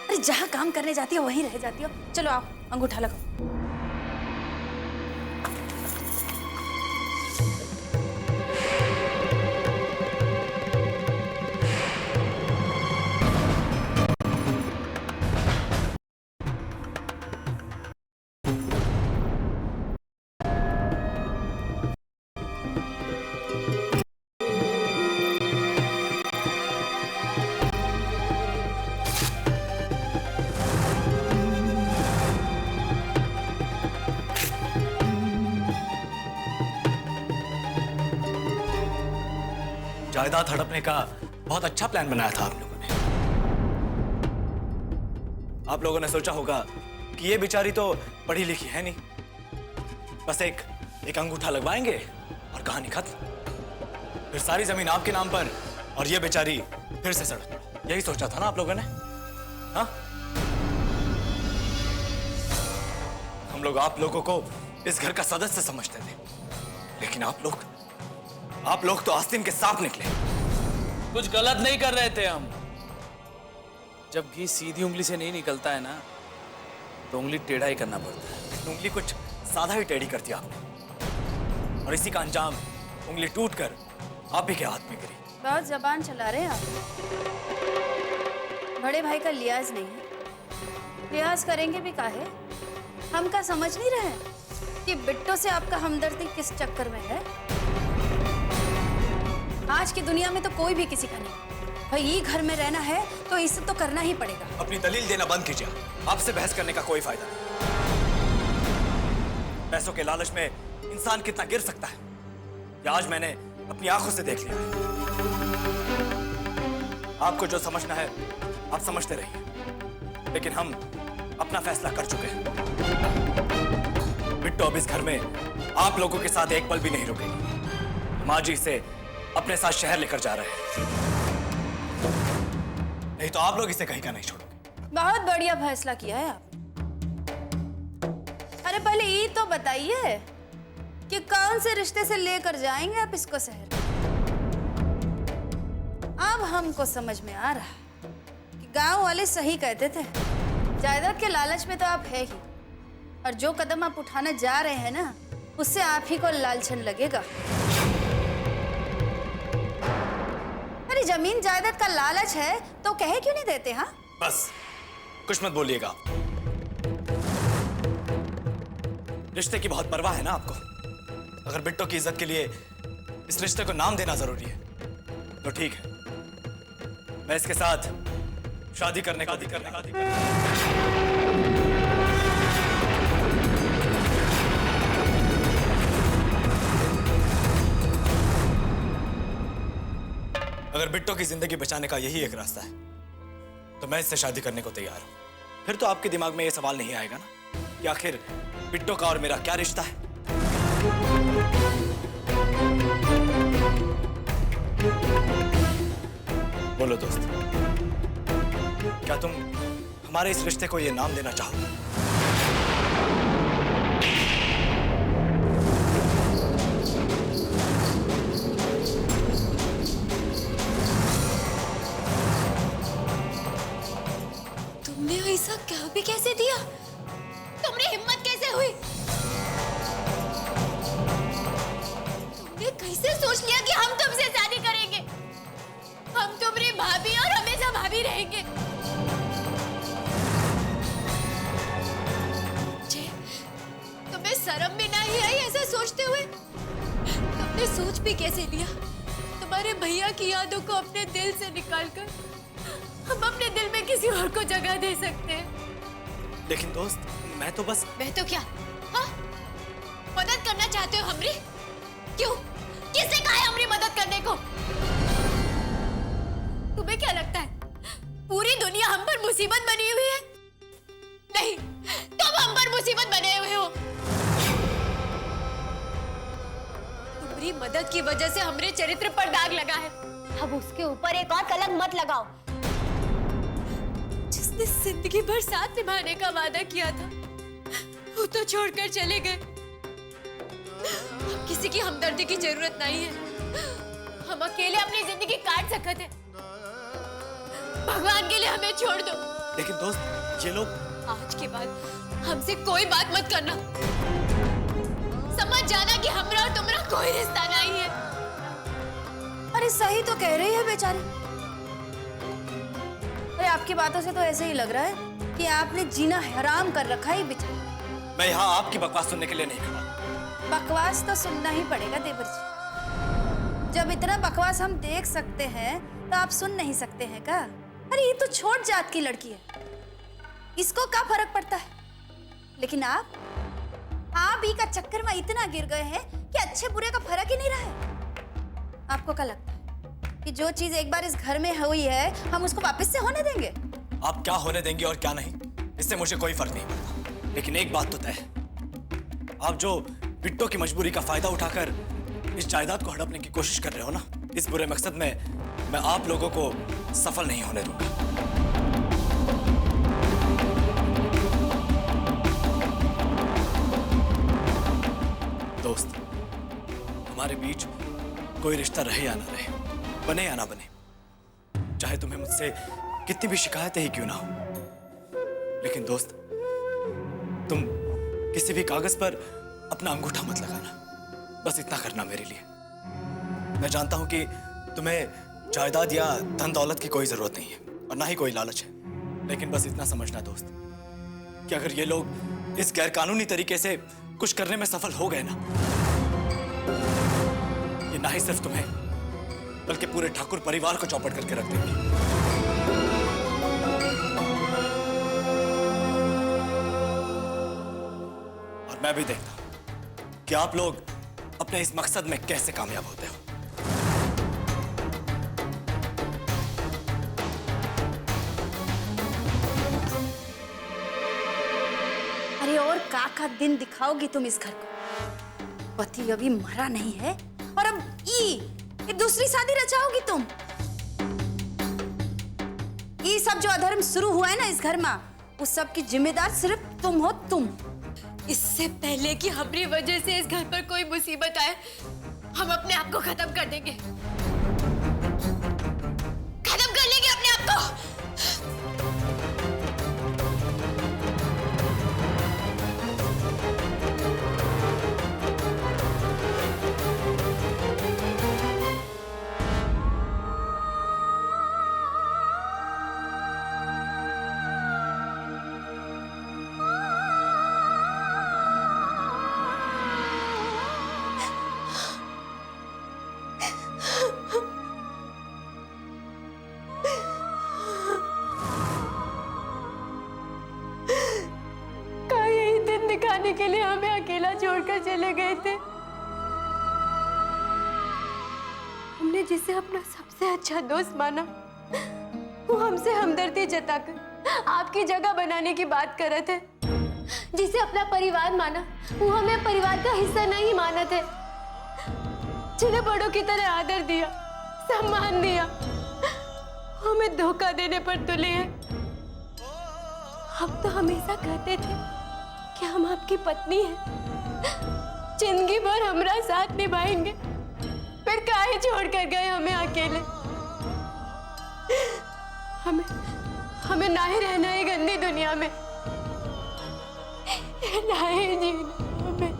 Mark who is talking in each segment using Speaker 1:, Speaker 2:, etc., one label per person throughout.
Speaker 1: अरे जहाँ काम करने जाती हो वहीं रह जाती हो। चलो आओ, अंगूठा लगाओ।
Speaker 2: जायदाद हड़पने का बहुत अच्छा प्लान बनाया था आप लोगों ने। आप लोगों ने सोचा होगा कि ये बेचारी तो पढ़ी लिखी है नहीं, बस एक अंगूठा लगवाएंगे और कहानी खत्म। फिर सारी जमीन आपके नाम पर और ये बेचारी फिर से सड़क। यही सोचा था ना आप लोगों ने? हाँ, हम लोग आप लोगों को इस घर का सदस्य समझते थे, लेकिन आप लोग तो आस्तीन के सांप निकले।
Speaker 3: कुछ गलत नहीं कर रहे थे हम। जब घी सीधी उंगली से नहीं निकलता है ना, तो उंगली टेढ़ा ही करना पड़ता है।
Speaker 2: उंगली कुछ साधा ही टेढ़ी कर दिया आपने, और इसी का अंजाम उंगली टूटकर आप ही के हाथ में गिरी।
Speaker 1: बहुत जबान चला रहे हैं आप। बड़े भाई का लिहाज नहीं है। लिहाज करेंगे भी काहे? हम का समझ नहीं रहे कि बिट्टो से आपका हमदर्दी किस चक्कर में है। आज की दुनिया में तो कोई भी किसी का नहीं। भाई ये घर में रहना है तो इसे तो करना ही पड़ेगा।
Speaker 2: अपनी दलील देना बंद कीजिए। आपसे बहस करने का कोई फायदा नहीं। पैसों के लालच में इंसान कितना गिर सकता है, ये आज मैंने अपनी आंखों से देख लिया है। आपको जो समझना है आप समझते रहिए, लेकिन हम अपना फैसला कर चुके हैं। बिट्टो अब इस घर में आप लोगों के साथ एक पल भी नहीं रुकेगी। माँ जी इसे अपने साथ शहर लेकर जा रहे हैं, नहीं तो आप लोग इसे कहीं का नहीं छोड़ोगे।
Speaker 1: बहुत बढ़िया फैसला किया है आप। अरे पहले ये तो बताइए कि कौन से रिश्ते से लेकर जाएंगे आप इसको शहर। अब हमको समझ में आ रहा है कि गांव वाले सही कहते थे, जायदाद के लालच में तो आप है ही, और जो कदम आप उठाने जा रहे हैं ना, उससे आप ही को लालचन लगेगा। अरे जमीन जायदाद का लालच है तो कहे क्यों नहीं देते? हाँ
Speaker 2: बस कुछ मत बोलिएगा। रिश्ते की बहुत परवाह है ना आपको। अगर बिट्टो की इज्जत के लिए इस रिश्ते को नाम देना जरूरी है तो ठीक है, मैं इसके साथ शादी करने का अगर बिट्टो की जिंदगी बचाने का यही एक रास्ता है तो मैं इससे शादी करने को तैयार हूं। फिर तो आपके दिमाग में यह सवाल नहीं आएगा ना कि आखिर बिट्टो का और मेरा क्या रिश्ता है। बोलो दोस्त, क्या तुम हमारे इस रिश्ते को यह नाम देना चाहोगे?
Speaker 1: ऐसा क्या भी कैसे दिया? तुमने हिम्मत कैसे हुई? तुमने कैसे सोच लिया कि हम तुमसे शादी करेंगे? हम तुम्हारी भाभी और हमेशा भाभी रहेंगे। तुम्हें शर्म भी नहीं आई ऐसा सोचते हुए? तुमने सोच भी कैसे लिया तुम्हारे भैया की यादों को अपने दिल से निकालकर हम अपने दिल में किसी और को जगह दे सकते हैं?
Speaker 2: लेकिन दोस्त, मैं तो क्या?
Speaker 1: हाँ? मदद करना चाहते हो हमरी? क्यों? किसने कहा है हमरी मदद करने को? तुम्हें क्या लगता है पूरी दुनिया हम पर मुसीबत बनी हुई है? नहीं, तुम हम पर मुसीबत बने हुए हो। तुम्हारी मदद की वजह से हमरे चरित्र पर दाग लगा है।
Speaker 4: अब उसके ऊपर एक और कलंक मत लगाओ।
Speaker 1: जिसने जिंदगी भर साथ निभाने का वादा किया था वो तो छोड़कर चले गए। अब किसी की हमदर्दी की जरूरत नहीं है। हम अकेले अपनी जिंदगी काट सकते हैं। भगवान के लिए हमें छोड़ दो।
Speaker 2: लेकिन दोस्त, ये लोग
Speaker 1: आज के बाद हमसे कोई बात मत करना। समझ जाना कि हमरा और तुम्हारा कोई रिश्ता नहीं है।
Speaker 5: अरे सही तो कह रही है बेचारी। अरे आपकी बातों से तो ऐसे ही लग रहा है कि आपने जीना हराम कर रखा है बेचारी।
Speaker 2: मैं यहाँ आपकी बकवास सुनने के लिए नहीं खड़ा।
Speaker 5: बकवास तो सुनना ही पड़ेगा देवर जी। जब इतना बकवास हम देख सकते हैं तो आप सुन नहीं सकते हैं क्या? अरे ये तो छोट जात की लड़की है, इसको क्या फर्क पड़ता है? लेकिन आप ही का चक्कर में इतना गिर गए हैं कि अच्छे बुरे का फर्क ही नहीं रहा है। आपको क्या लगता है कि जो चीज एक बार इस घर में हुई है हम उसको वापस से होने देंगे?
Speaker 2: आप क्या होने देंगे और क्या नहीं, इससे मुझे कोई फर्क नहीं पड़ता। लेकिन एक बात तो तय है, आप जो बिट्टो की मजबूरी का फायदा उठाकर इस जायदाद को हड़पने की कोशिश कर रहे हो ना, इस बुरे मकसद में मैं आप लोगों को सफल नहीं होने दूंगा। दोस्त, हमारे बीच कोई रिश्ता रहे या ना रहे, बने या ना बने, चाहे तुम्हें मुझसे कितनी भी शिकायतें ही क्यों ना हो, लेकिन दोस्त, तुम किसी भी कागज पर अपना अंगूठा मत लगाना। बस इतना करना मेरे लिए। मैं जानता हूं कि तुम्हें जायदाद या धन दौलत की कोई जरूरत नहीं है और ना ही कोई लालच है, लेकिन बस इतना समझना दोस्त कि अगर ये लोग इस गैरकानूनी तरीके से कुछ करने में सफल हो गए ना, ये ना ही सिर्फ तुम्हें बल्कि पूरे ठाकुर परिवार को चौपट करके रख देंगे। और मैं भी देखता हूं कि आप लोग अपने इस मकसद में कैसे कामयाब होते हो।
Speaker 5: अरे और का दिन दिखाओगी तुम इस घर को? पति अभी मरा नहीं है और अब ये दूसरी शादी रचाओगी तुम? ये सब जो अधर्म शुरू हुआ है ना इस घर में, उस सब की जिम्मेदार सिर्फ तुम हो, तुम।
Speaker 1: इससे पहले कि हमारी वजह से इस घर पर कोई मुसीबत आए, हम अपने आप को खत्म कर देंगे। खत्म कर लेंगे अपने आप को। दिखाने के लिए हमें अकेला छोड़कर चले गए थे। हमने जिसे अपना सबसे अच्छा दोस्त माना, वो हमसे हमदर्दी जताकर आपकी जगह बनाने की बात कर रहे थे। जिसे अपना परिवार माना, वो हमें परिवार का हिस्सा नहीं माना थे। जिन्हें बड़ों की तरह आदर दिया, सम्मान दिया, हमें धोखा देने पर तुले हैं। हम तो हमेशा कहते थे कि हम आपकी पत्नी हैं, जिंदगी भर हमारा साथ निभाएंगे, फिर काहे छोड़ कर गए हमें अकेले? हमें ना ही रहना है गंदी दुनिया में, ना ही जीना हमें।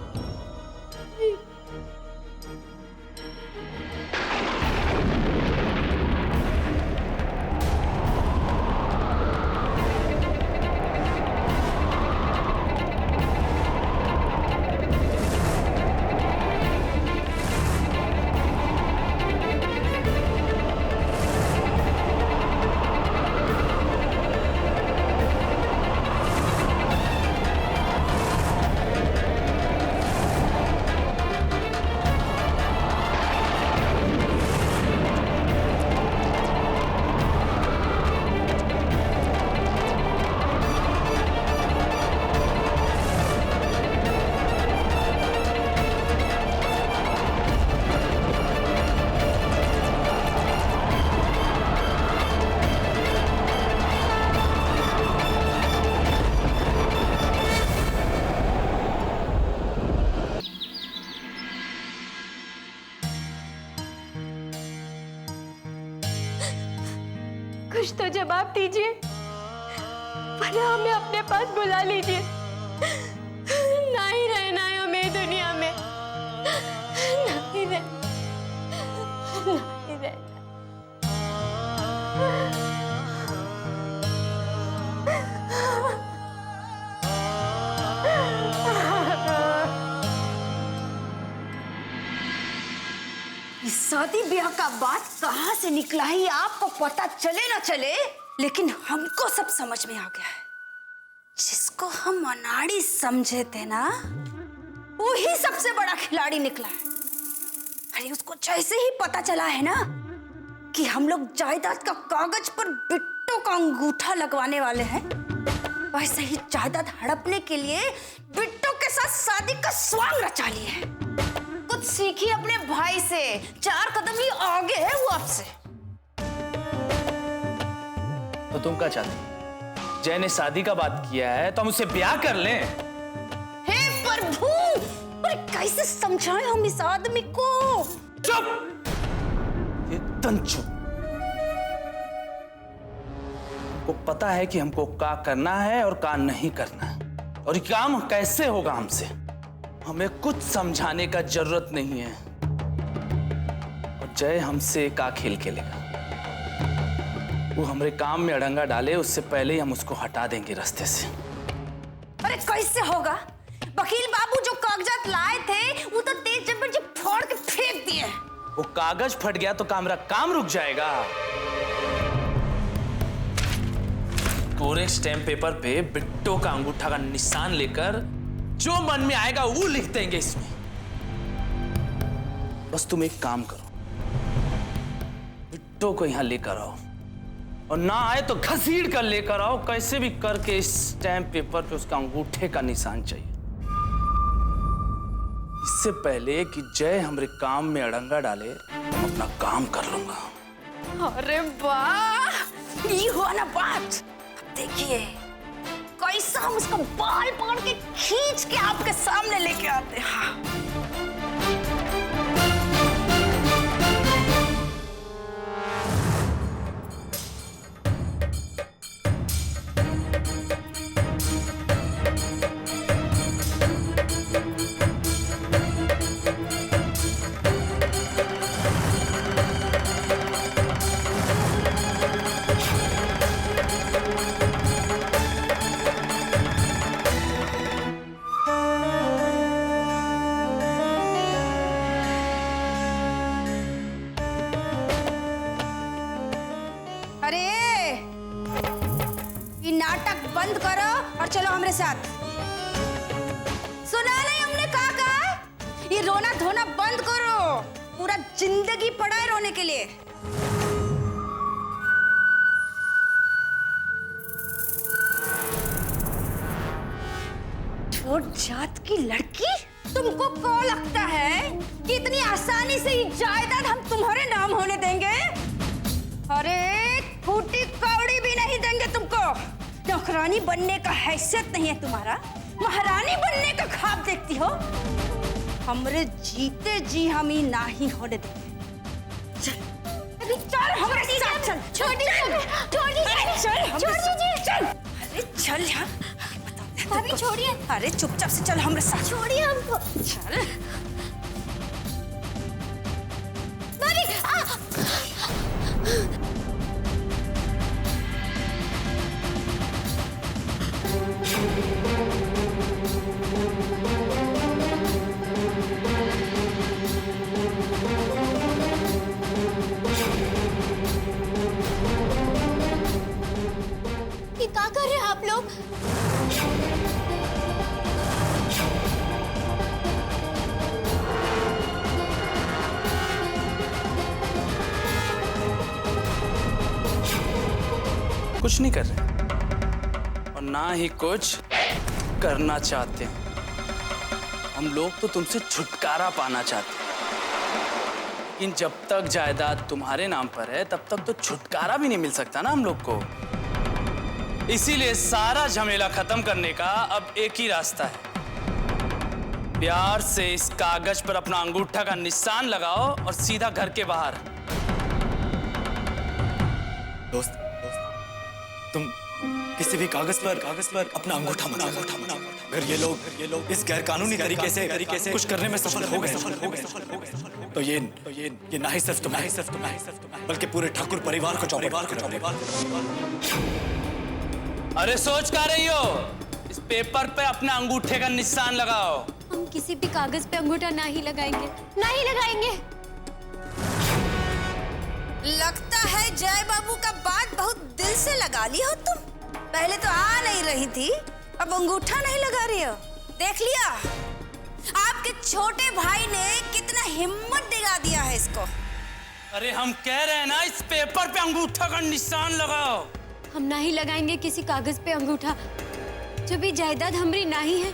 Speaker 1: कुछ तो जवाब दीजिए, वरना हमें अपने पास बुला लीजिए। नहीं रहना है हमें दुनिया में, नहीं रहना।
Speaker 5: शादी ब्याह का बात कहाँ से निकला ही आपको पता चले ना चले, लेकिन हमको सब समझ में आ गया है। जिसको हम अनाड़ी समझे थे ना, वो ही सबसे बड़ा खिलाड़ी निकला है। अरे उसको जैसे ही पता चला है ना कि हम लोग जायदाद का कागज पर बिट्टो का अंगूठा लगवाने वाले हैं, वैसे ही जायदाद हड़पने के लिए बिट्टो के साथ शादी का स्वांग रचा लिए है। कुछ सीखिए अपने भाई से, 4 कदम ही आगे है वो आपसे।
Speaker 3: तो तुम क्या चाहती? जय ने शादी का बात किया है तो हम उससे ब्याह कर लें।
Speaker 5: हे प्रभु, अरे कैसे समझाएं हम इस आदमी को?
Speaker 3: चुप, एकदम चुप। को पता है कि हमको क्या करना है और क्या नहीं करना है, और ये काम कैसे होगा हमसे। हमें कुछ समझाने का जरूरत नहीं है। और जय हमसे का खेल खेलेगा, वो हमारे काम में अड़ंगा डाले उससे पहले ही हम उसको हटा देंगे रास्ते से।
Speaker 5: अरे कैसे होगा? वकील बाबू जो कागजात लाए थे वो तो तेज जबर जी फोड़ के फेंक दिए।
Speaker 3: वो कागज फट गया तो मेरा काम रुक जाएगा। कोरे स्टैम्प पेपर पे बिट्टो का अंगूठा का निशान लेकर जो मन में आएगा वो लिख देंगे इसमें। बस तुम एक काम करो, बिट्टो को यहां लेकर आओ, और ना आए तो घसीट कर लेकर आओ। कैसे भी करके इस स्टैम्प पेपर पे उसका अंगूठे का निशान चाहिए, इससे पहले कि जय हमारे काम में अड़ंगा डाले। मैं अपना काम कर लूंगा।
Speaker 5: अरे वाह, ये हुआ ना बात। देखिए कैसा हम उसका बाल पकड़ के खींच के आपके सामने लेके आते हैं। हाँ। अरे ये नाटक बंद करो और चलो हमारे साथ। सुना नहीं हमने कहा? ये रोना धोना बंद करो, पूरा जिंदगी पड़ा है रोने के लिए। छोट जात की लड़की, तुमको क्या लगता है कि इतनी आसानी से ये जायदाद हम तुम्हारे नाम होने देंगे? अरे फूटी कौड़ी भी नहीं देंगे तुमको। नौकरानी बनने का हैसियत नहीं है तुम्हारा, महारानी बनने का ख्वाब देखती हो। हमरे जीते जी हम ही ना ही होने देंगे। चल अभी चल हमारे साथ चल। छोड़ दीजिए, छोड़ दीजिए, छोड़ दीजिए, चल। अरे चल यार,
Speaker 1: भाभी छोड़िए।
Speaker 5: अरे चुपचाप से चल हमारे साथ।
Speaker 1: छोड़िए हमको।
Speaker 5: चल
Speaker 1: भाभी, ये क्या कर रहे हैं आप लोग?
Speaker 3: कुछ नहीं कर रहे और ना ही कुछ करना चाहते हैं। हम लोग तो तुमसे छुटकारा पाना चाहते हैं, लेकिन जब तक जायदाद तुम्हारे नाम पर है तब तक तो छुटकारा भी नहीं मिल सकता ना हम लोग को। इसीलिए सारा झमेला खत्म करने का अब एक ही रास्ता है। प्यार से इस कागज पर अपना अंगूठा का निशान लगाओ और सीधा घर के बाहर।
Speaker 2: दोस्त, तुम किसी भी कागज पर अपना अंगूठा मत लगाओ। अगर ये लोग इस गैर कानूनी तरीके से कुछ करने में सफल हो गए तो ये ना ही सिर्फ तुम्हें बल्कि पूरे ठाकुर परिवार को चौपट।
Speaker 3: अरे सोच क्या रही हो? इस पेपर पे अपने अंगूठे का निशान लगाओ।
Speaker 1: हम किसी भी कागज पे अंगूठा नहीं लगाएंगे।
Speaker 4: नहीं लगाएंगे।
Speaker 5: लगता है जय बाबू का बात बहुत दिल से लगा ली हो तुम। पहले तो आ नहीं रही थी, अब अंगूठा नहीं लगा रही हो। देख लिया आपके छोटे भाई ने कितना हिम्मत दिला दिया है इसको।
Speaker 3: अरे हम कह रहे हैं ना, इस पेपर पे अंगूठा का निशान लगाओ।
Speaker 1: हम नहीं लगाएंगे किसी कागज पे अंगूठा। जब ये जायदाद हमारी नहीं है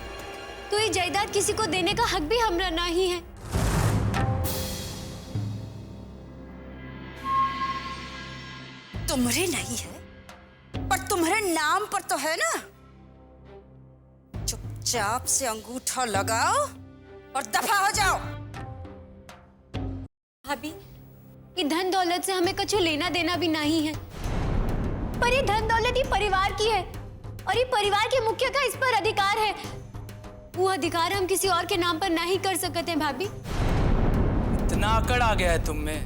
Speaker 1: तो ये जायदाद किसी को देने का हक भी हमारा नहीं है।
Speaker 5: तुम्हारे नहीं है पर तुम्हारे नाम पर तो है ना। चुपचाप से अंगूठा लगाओ और दफा हो जाओ।
Speaker 1: भाभी, ये धन दौलत से हमें कुछ लेना देना भी नहीं है, पर ये धन दौलत ही परिवार की है और ये परिवार के मुखिया का इस पर अधिकार है। वो अधिकार हम किसी और के नाम पर नहीं कर सकते हैं भाभी।
Speaker 3: इतना अकड़ आ गया है तुम में,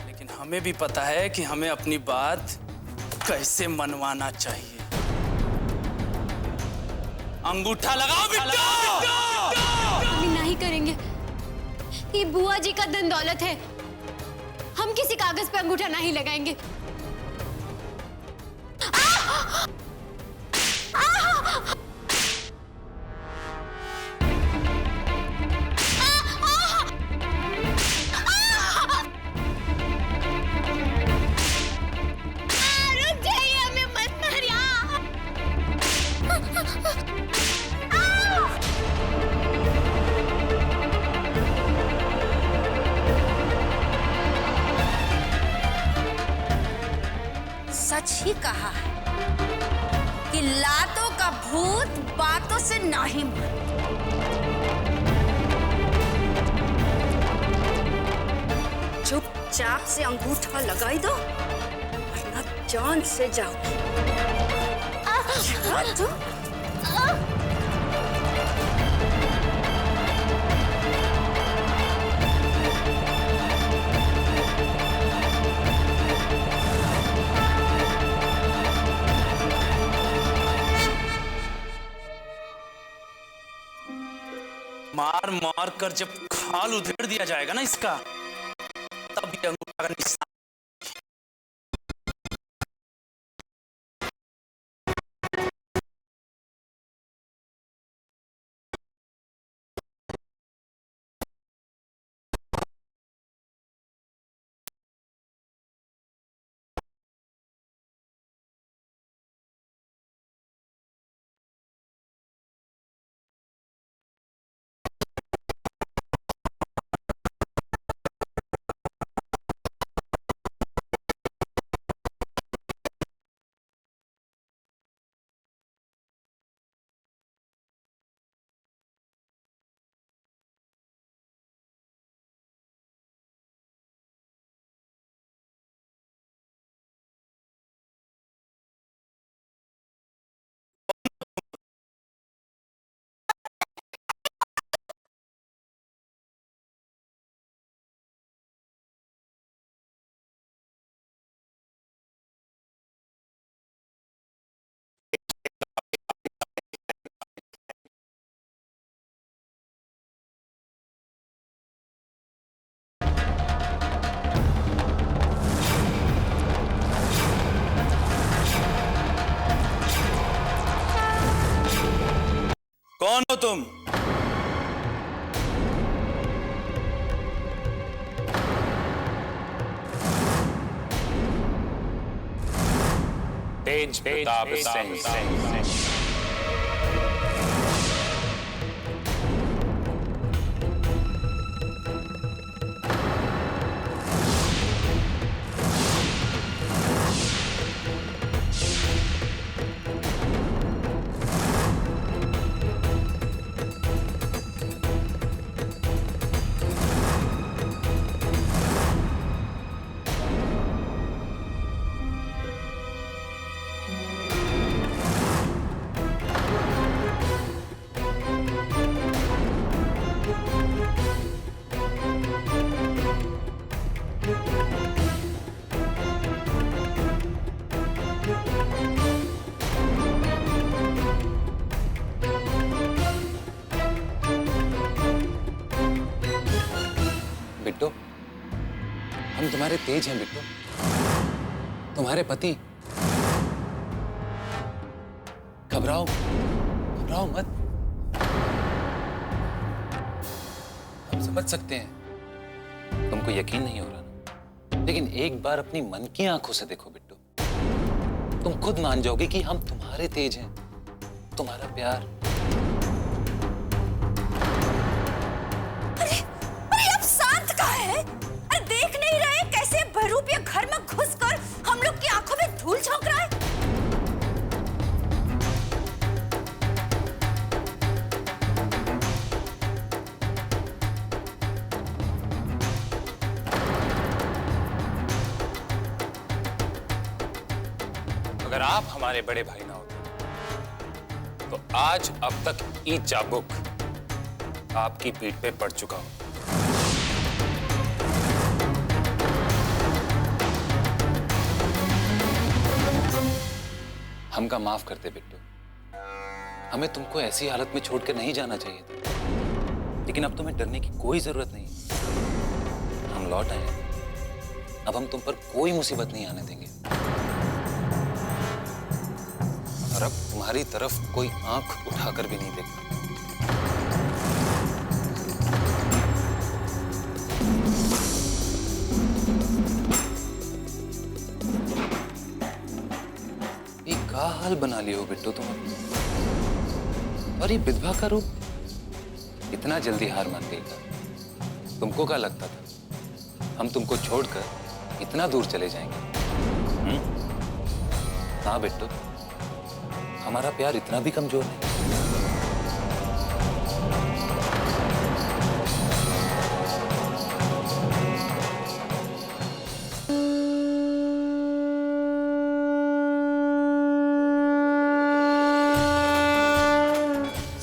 Speaker 3: लेकिन हमें भी पता है कि हमें अपनी बात कैसे मनवाना चाहिए। अंगूठा लगाओ बिट्टू।
Speaker 1: हम नहीं करेंगे। ये बुआ जी का धन दौलत है, हम किसी कागज पे अंगूठा नहीं लगाएंगे।
Speaker 5: सच ही कहा है कि लातों का भूत बातों से नहीं मरता। चुपचाप से अंगूठा लगाई दो वरना जान से जाओगी। तुम
Speaker 3: मार मार कर जब खाल उधेड़ दिया जाएगा ना इसका, तब ये अंगूठा का निशान। कौन हो तुम?
Speaker 6: तेज प्रताप सिंह।
Speaker 7: बिट्टो, हम तुम्हारे तेज हैं बिट्टो, तुम्हारे पति। घबराओ घबराओ मत, हम समझ सकते हैं तुमको यकीन नहीं हो रहा ना, लेकिन एक बार अपनी मन की आंखों से देखो बिट्टो, तुम खुद मान जाओगे कि हम तुम्हारे तेज हैं, तुम्हारा प्यार।
Speaker 5: अरे आप शांत कहाँ हैं? अरे देख नहीं रहे कैसे बहरूप ये घर में घुसकर हम लोग की आंखों में धूल झोंक रहा है?
Speaker 7: अगर आप हमारे बड़े भाई ना होते तो आज अब तक ई चाबुक आपकी पीठ पे पड़ चुका हो। हमका माफ करते बिट्टू, हमें तुमको ऐसी हालत में छोड़कर नहीं जाना चाहिए था, लेकिन अब तुम्हें डरने की कोई जरूरत नहीं। हम लौट आए, अब हम तुम पर कोई मुसीबत नहीं आने देंगे और अब तुम्हारी तरफ कोई आंख उठाकर भी नहीं देखता। ये क्या हाल बना लियो बिट्टू तुम अपना? और ये विधवा का रूप इतना जल्दी हार मान गई था? तुमको क्या लगता था हम तुमको छोड़कर इतना दूर चले जाएंगे? हाँ बिट्टू, हमारा प्यार इतना भी कमजोर नहीं।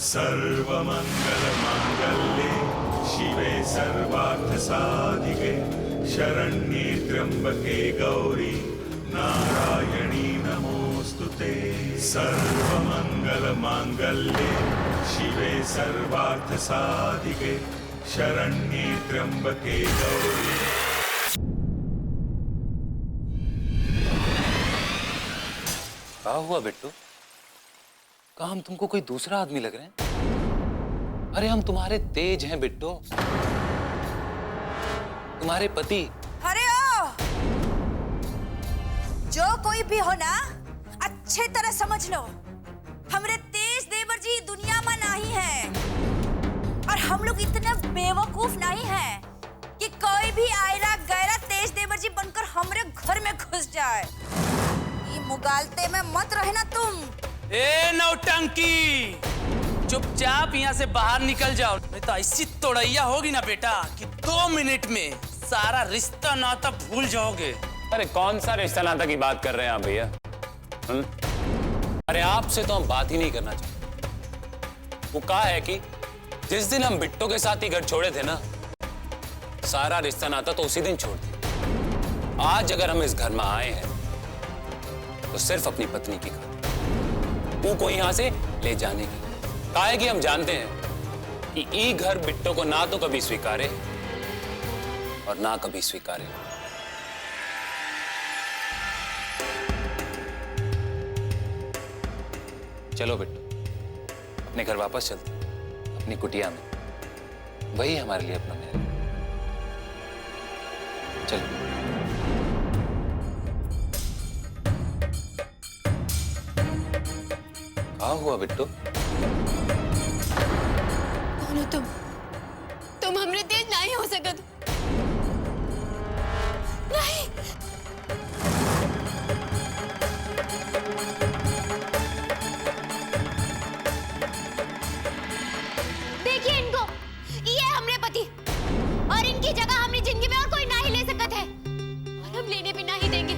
Speaker 8: सर्वमंगल मांगल्ये शिवे सर्वार्थ साधिके शरण्ये त्र्यंबके गौरी नारायणी नमोस्तुते। सर्वमंगल मांगल्ये शिवे सर्वार्थ साधिके शरण्ये त्र्यंबके गौरी।
Speaker 7: क्या हुआ बिट्टू? क्या हम तुमको कोई दूसरा आदमी लग रहे हैं? अरे हम तुम्हारे तेज हैं बिट्टू, तुम्हारे पति।
Speaker 5: अरे ओ! जो कोई भी हो ना, अच्छे तरह समझ लो, हमरे तेज देवर जी दुनिया में नहीं है, और हम लोग इतने बेवकूफ नहीं हैं कि कोई भी आयरा गैरा तेज देवर जी बनकर हमरे घर में घुस जाए। ये मुगालते में मत रहना तुम।
Speaker 3: ए नौटंकी, चुपचाप यहाँ से बाहर निकल जाओ, नहीं तो ऐसी तोड़ैया होगी ना बेटा कि 2 मिनट में सारा रिश्ता नाता भूल जाओगे।
Speaker 6: अरे कौन सा रिश्ता नाता की बात कर रहे हैं आप भैया?
Speaker 7: अरे आपसे तो हम बात ही नहीं करना चाहते।
Speaker 6: वो कहा है कि जिस दिन हम बिट्टो के साथ ही घर छोड़े थे ना, सारा रिश्ता नाता तो उसी दिन छोड़ दिया। आज अगर हम इस घर में आए हैं तो सिर्फ अपनी पत्नी की खातिर, वो को यहाँ से ले जाने की। कहा है कि हम जानते हैं कि ये घर बिट्टो को ना तो कभी स्वीकारे और ना कभी स्वीकारे।
Speaker 7: चलो बिट्टू, अपने घर वापस चलते हैं, अपनी कुटिया में। वही हमारे लिए अपना महल है। चलो। क्या हुआ बिट्टू?
Speaker 1: कौन हो तुम हमरे तेज नहीं हो सकत। नहीं,
Speaker 4: देखिए इनको, ये हमरे पति, और इनकी जगह हमरी जिंदगी में और कोई नहीं ले सकत है, और हम लेने भी नहीं देंगे।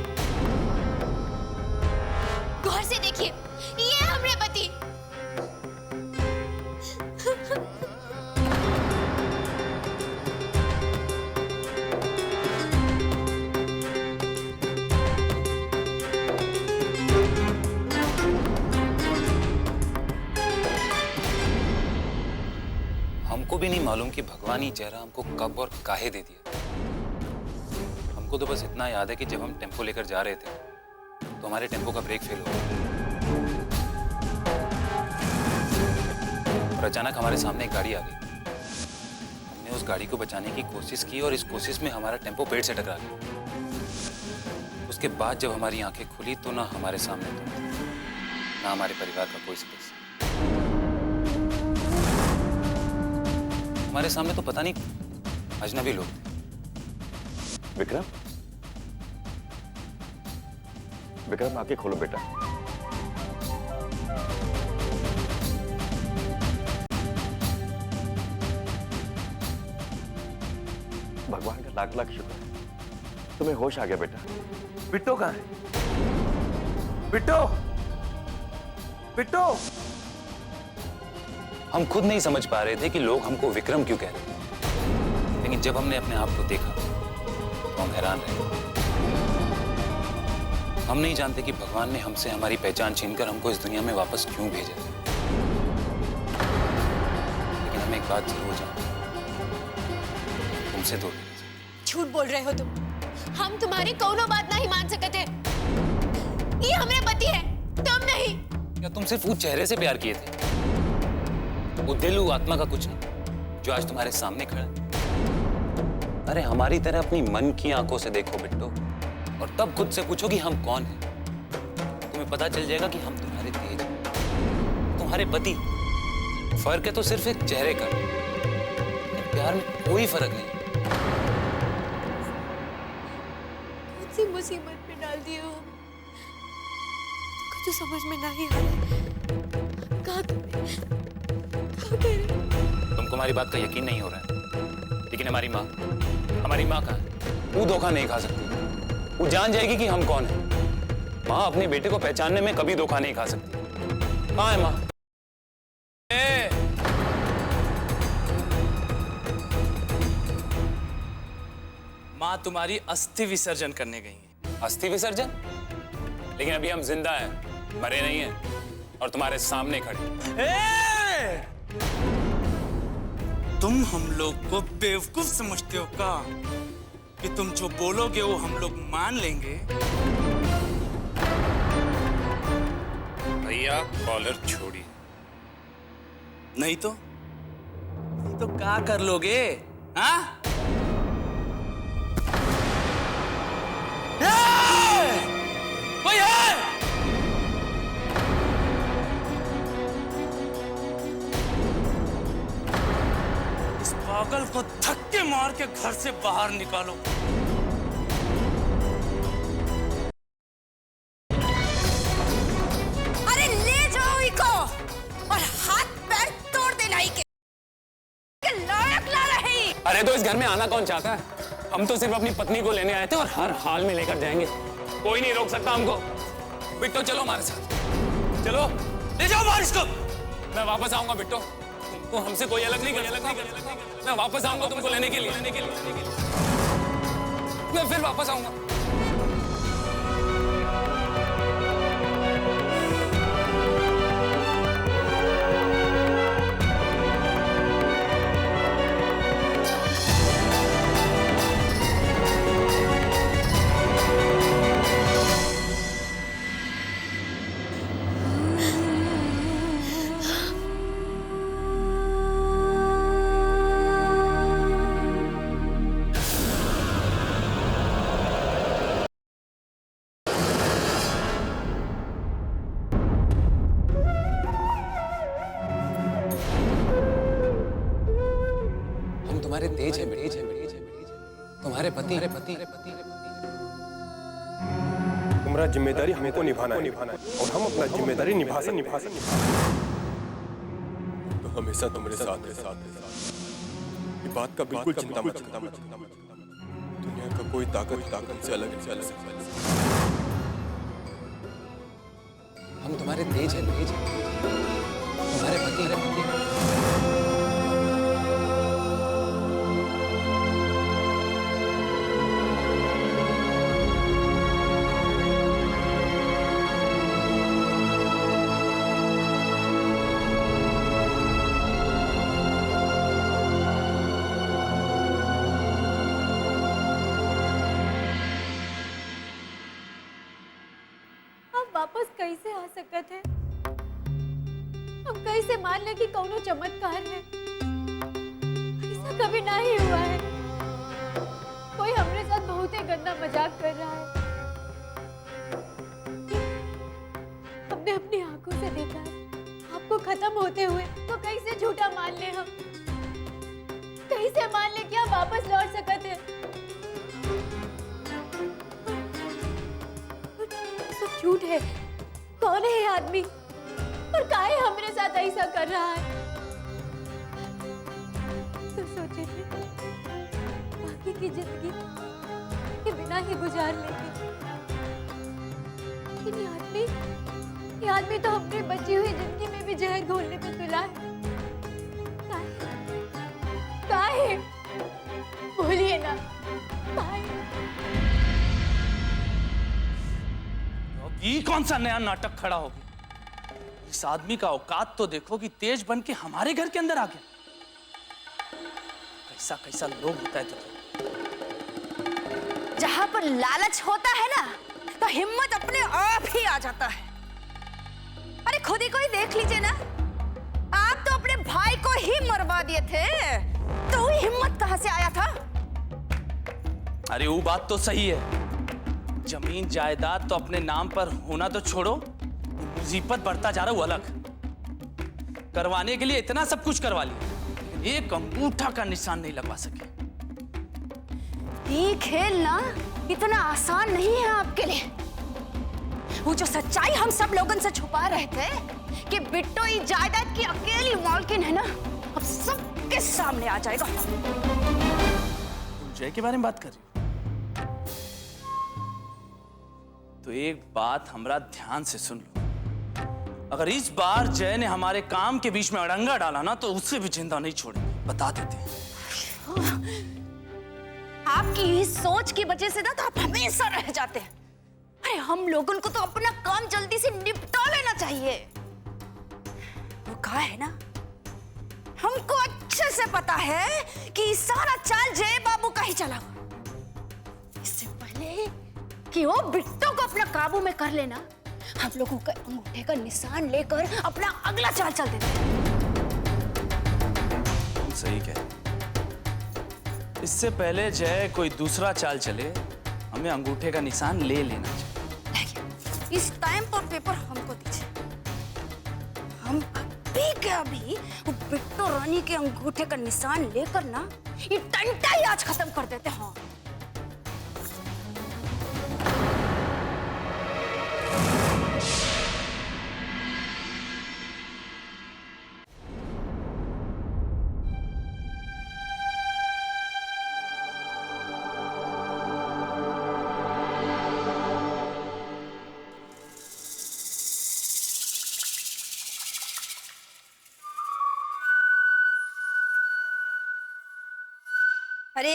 Speaker 4: गौर से देखिए, ये हमरे पति।
Speaker 7: हमको भी नहीं मालूम कि भगवान ही चेहरा हमको कब और काहे दे दिया। हमको तो बस इतना याद है कि जब हम टेम्पो लेकर जा रहे थे तो हमारे टेम्पो का ब्रेक फेल हो गया और अचानक हमारे सामने एक गाड़ी आ गई। हमने उस गाड़ी को बचाने की कोशिश की और इस कोशिश में हमारा टेम्पो पेड़ से टकरा गया। उसके बाद जब हमारी आंखें खुली तो ना हमारे सामने तुम थे, ना हमारे परिवार का कोई सदस्य। हमारे सामने तो पता नहीं अजनबी लोग थे।
Speaker 9: विक्रम, विक्रम आंखें खोलो बेटा। भगवान का लाख लाख शुक्र है, तुम्हें होश आ गया बेटा।
Speaker 2: बिट्टो कहाँ है? बिट्टो, बिट्टो।
Speaker 7: हम खुद नहीं समझ पा रहे थे कि लोग हमको विक्रम क्यों कह रहे थे, लेकिन जब हमने अपने आप को देखा तो हम हैरान रहे। हम नहीं जानते कि भगवान ने हमसे हमारी पहचान छीनकर हमको इस दुनिया में वापस क्यों भेजा, लेकिन हम एक बात जरूर जानते, तुमसे दूर नहीं।
Speaker 4: झूठ बोल रहे हो तुम। हम तुम्हारी कोनो बात नहीं मान सकते। ये हमारे पति है, तुम नहीं।
Speaker 7: क्या तुम सिर्फ उस चेहरे से प्यार किए थे, वो दिल वो आत्मा का कुछ नहीं जो आज तुम्हारे सामने खड़ा है? अरे हमारी तरह अपनी मन की आंखों से देखो बिट्टो, और तब खुद से पूछो कि हम कौन हैं। तुम्हें पता चल जाएगा कि हम तुम्हारे तेज हैं, तुम्हारे पति। फर्क है तो सिर्फ एक चेहरे का, प्यार में कोई फर्क नहीं।
Speaker 1: कौन सी मुसीबत में डाल दिए हो? कुछ समझ में नहीं आ रहा। कहाँ गए?
Speaker 7: तुमको हमारी बात का यकीन नहीं हो रहा है, लेकिन हमारी माँ कहाँ है? वो धोखा नहीं खा सकती। वो जान जाएगी कि हम कौन हैं। माँ अपने बेटे को पहचानने में कभी धोखा नहीं खा सकती। कहाँ है माँ?
Speaker 3: माँ तुम्हारी अस्थि विसर्जन करने गई है।
Speaker 7: अस्थि विसर्जन? लेकिन अभी हम जिंदा हैं, मरे नहीं हैं, और तुम्हारे सामने खड़े।
Speaker 3: तुम हम लोग को बेवकूफ समझते हो का? कि तुम जो बोलोगे वो हम लोग मान लेंगे?
Speaker 7: भैया कॉलर छोड़िए।
Speaker 3: नहीं तो क्या कर लोगे? हाँ? कोई है? इस पागल को धक्के मार के घर से बाहर निकालो।
Speaker 5: अरे ले जाओ इको और हाथ पैर तोड़ देना ही के लायक ला रहे।
Speaker 6: अरे तो इस घर में आना कौन चाहता है? हम तो सिर्फ अपनी पत्नी को लेने आए थे और हर हाल में लेकर जाएंगे। कोई नहीं रोक सकता हमको। बिट्टो चलो हमारे साथ, चलो
Speaker 3: ले जाओ बारिश को।
Speaker 6: मैं वापस आऊंगा बिट्टो, तुमको हमसे कोई अलग नहीं कर। मैं वापस आऊंगा तुमको लेने के लिए। मैं फिर वापस आऊंगा।
Speaker 7: तुम्हारे तेज है, तुम्हारे पति।
Speaker 9: तुम्हारा जिम्मेदारी हमको निभाना है और हम अपना जिम्मेदारी निभा सकते। तो हमेशा तुम्हारे साथ ये बात का बिल्कुल चिंता मत करना। दुनिया का कोई ताकत से अलग नहीं चल सकता।
Speaker 7: हम तुम्हारे तेज है, तुम्हारे पति।
Speaker 1: कैसे आ सकत है? हम कैसे मान ले कि कौनो चमत्कार है? ऐसा कभी नहीं हुआ है। कोई हमरे साथ बहुत ही गंदा मजाक कर रहा है। हमने अपनी आंखों से देखा है आपको खत्म होते हुए, तो कैसे झूठा मान ले हम? कैसे मान ले कि आप वापस लौट सकते हैं? सब झूठ है। कौन है ये आदमी और काहे हमारे साथ ऐसा कर रहा है? तो सोचे थे बाकी की जिंदगी के बिना ही गुजार लेंगे, लेकिन ये आदमी तो अपनी बची हुई जिंदगी में भी जहर घोलने पे तुला है। काहे? बोलिए ना, काहे?
Speaker 3: अब ये कौन सा नया नाटक खड़ा हो गया? इस आदमी का औकात तो देखो कि तेज बन के हमारे घर के अंदर आ गया। कैसा कैसा लोग होता है तो
Speaker 5: जहां पर लालच होता है ना, तो हिम्मत अपने आप ही आ जाता है। अरे खुद ही कोई देख लीजिए ना, आप तो अपने भाई को ही मरवा दिए थे, तो वो हिम्मत कहां से आया था?
Speaker 3: अरे वो बात तो सही है, जमीन जायदाद तो अपने नाम पर होना तो छोड़ो, मुसीबत बढ़ता जा रहा हूं अलग। करवाने के लिए इतना सब कुछ करवा लिया, लेकिन एक अंगूठा का निशान नहीं लगवा सके।
Speaker 5: ये खेल ना इतना आसान नहीं है आपके लिए। वो जो सच्चाई हम सब लोगों से छुपा रहे थे कि बिट्टो ये जायदाद की अकेली मालकिन है ना, अब सबके सामने आ जाएगा।
Speaker 3: तुम जय के बारे में बात कर रही हो? तो एक बात हमरा ध्यान से सुन लो, अगर इस बार जय ने हमारे काम के बीच में अड़ंगा डाला ना, तो उसे भी जिंदा नहीं छोड़ेंगे, बता देते हैं।
Speaker 5: आपकी इस सोच की वजह से ना तो आप हमेशा रह जाते हैं। अरे हम लोगों को तो अपना काम जल्दी से निपटा लेना चाहिए। वो कहा है ना, हमको अच्छे से पता है कि सारा चाल जय बाबू का ही चला हुआ। इससे पहले कि वो बिट्टो को अपना काबू में कर लेना, हम लोगों का अंगूठे का निशान लेकर अपना अगला चाल चल देते हैं।
Speaker 3: तुम सही कह, इससे पहले जय कोई दूसरा चाल चले, हमें अंगूठे का निशान ले लेना चाहिए।
Speaker 5: इस टाइम पर पेपर हमको दीजिए, हम अभी के अभी वो बिट्टो रानी के अंगूठे का निशान लेकर ना ये टंटा ही आज खत्म कर देते हैं। अरे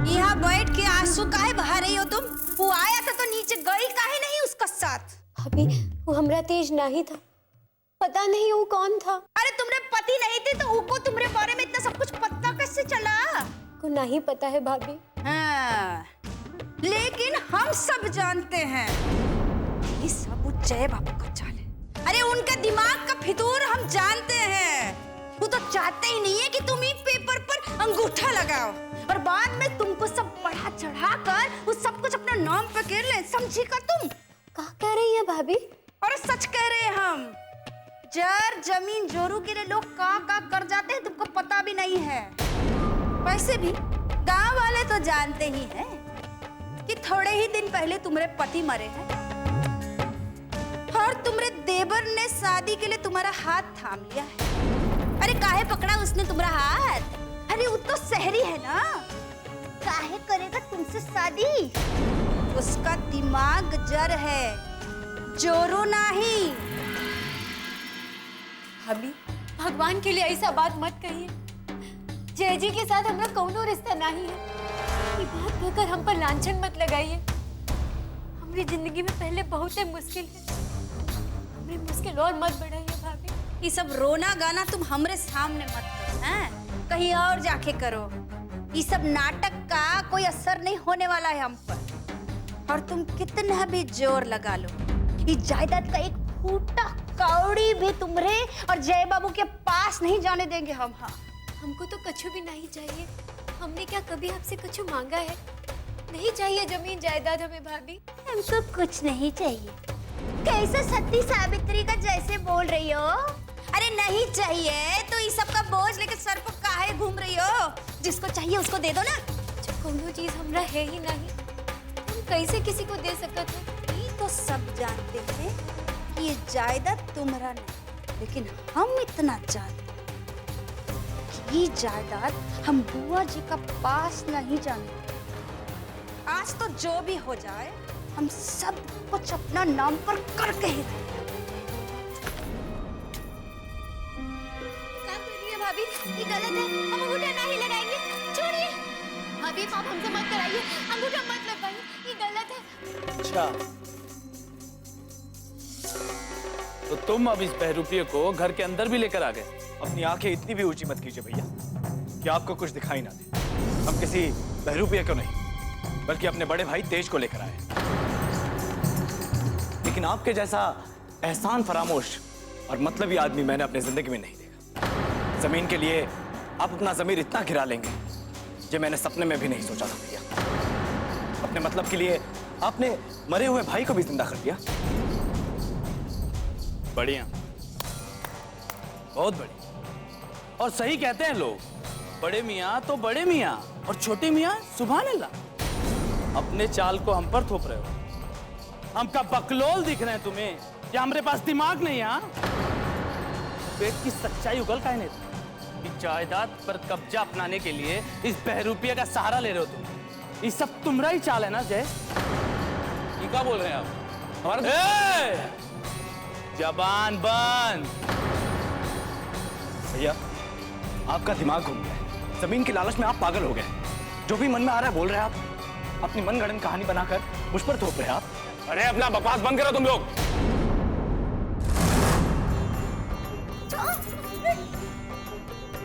Speaker 5: यहाँ बैठ के आंसू काहे बहा रही हो तुम? वो आया था तो नीचे गई काहे नहीं उसका साथ?
Speaker 1: अभी वो हमरा तेज नहीं था, पता नहीं वो कौन था।
Speaker 5: अरे तुमरे पति नहीं थे तो उनको तुम्हारे बारे में इतना सब कुछ पता कैसे चला?
Speaker 1: को नहीं पता है भाभी।
Speaker 5: हाँ, लेकिन हम सब जानते हैं ये सब जय बाबू का चाल है। अरे उनका दिमाग का फितूर हम जानते हैं। वो तो चाहते ही नहीं है कि तुम ही पेपर पर अंगूठा लगाओ और बाद में तुमको सब बढ़ा चढ़ा कर वो सब कुछ अपने नाम पे कर ले। समझी का तुम?
Speaker 1: क्या कह रही है भाभी?
Speaker 5: और सच कह रहे हैं हम। जर जमीन जोरू के लिए लोग का कर जाते हैं तुमको पता भी नहीं है। वैसे भी गांव वाले तो जानते ही हैं कि थोड़े ही दिन पहले तुम्हारे पति मरे हैं और तुम्हारे देवर ने शादी के लिए तुम्हारा हाथ थाम लिया है। अरे काहे पकड़ा उसने तुम्हारा हाथ? अरे वो तो शहरी है ना, काहे करेगा तुमसे शादी? उसका दिमाग जर है, जोरो नहीं।
Speaker 1: भाभी भगवान के लिए ऐसा बात मत कहिए। जय जी के साथ हमारा कौनो रिश्ता नहीं है। ये बात कहकर हम पर लांछन मत लगाइए। हमारी जिंदगी में पहले बहुत ही मुश्किल है, हमारी मुश्किल और मत बढ़ाइए भाभी।
Speaker 5: ये सब रोना गाना तुम हमरे सामने मत करो, हैं? कहीं और जाके करो। ये सब नाटक का कोई असर नहीं होने वाला है हम पर। और तुम कितना भी जोर लगा लो, इस जायदाद का एक फूटा कौड़ी भी तुम्हारे और जय बाबू के पास नहीं जाने देंगे हम। हाँ,
Speaker 1: हमको तो कछु भी नहीं चाहिए। हमने क्या कभी आपसे कछु मांगा है? नहीं चाहिए जमीन जायदाद हमें भाभी।
Speaker 5: हमको कुछ नहीं चाहिए। कैसे सती सावित्री का जैसे बोल रही हो? अरे नहीं चाहिए तो इस सब का बोझ लेकर सर पर काहे घूम रही हो? जिसको चाहिए उसको दे दो ना।
Speaker 1: जब कोनो चीज हमरा है ही नहीं, हम कैसे किसी को दे सकते हैं?
Speaker 5: ये तो सब जानते हैं कि ये जायदाद तुम्हारा नहीं, लेकिन हम इतना जानते हैं कि ये जायदाद हम बुआ जी का पास नहीं जानते। आज तो जो भी हो जाए हम सब कुछ अपना नाम पर करके ही रहेंगे।
Speaker 1: क्या कर रही है भाभी? ये गलत है। हम अंगूठा नहीं लगाएंगे। छोड़िए भाभी, आप हमसे मत कराइए। अंगूठा मत लगाइए, ये गलत है।
Speaker 3: अच्छा, तो तुम अब इस बहरूपिये को घर के अंदर भी लेकर आ गए?
Speaker 2: अपनी आंखें इतनी भी ऊंची मत कीजिए भैया कि आपको कुछ दिखाई ना दे। हम किसी बहरूपिये को नहीं, बल्कि अपने बड़े भाई तेज को लेकर आए। लेकिन आपके जैसा एहसान फरामोश और मतलबी आदमी मैंने अपनी जिंदगी में नहीं देखा। जमीन के लिए आप अपना जमीर इतना गिरा लेंगे, ये मैंने सपने में भी नहीं सोचा था भैया। अपने मतलब के लिए आपने मरे हुए भाई को भी जिंदा कर दिया।
Speaker 3: बढ़िया, बहुत बढ़िया। और सही कहते हैं लोग, बड़े मियाँ तो बड़े मियाँ और छोटे मियाँ सुभान अल्लाह। अपने चाल को हम पर थोप रहे हो। हम का बकलोल दिख रहे हैं तुम्हें या हमारे पास दिमाग नहीं? हाँ, पेट की सच्चाई उगल काहे नहीं कि जायदाद पर कब्जा अपनाने के लिए इस बहरूपिये का सहारा ले रहे हो तुम। ये सब तुम्हारा ही चाल है ना जय?
Speaker 6: ये क्या बोल रहे हैं आप?
Speaker 3: हमारा जबान बंद।
Speaker 2: भैया, आपका दिमाग घूम गया है। जमीन की लालच में आप पागल हो गए। जो भी मन में आ रहा है बोल रहे हैं आप। अपनी मनगढ़ंत कहानी बनाकर मुझ पर थोप रहे हैं आप।
Speaker 6: अरे अपना बकवास बंद करो तुम लोग।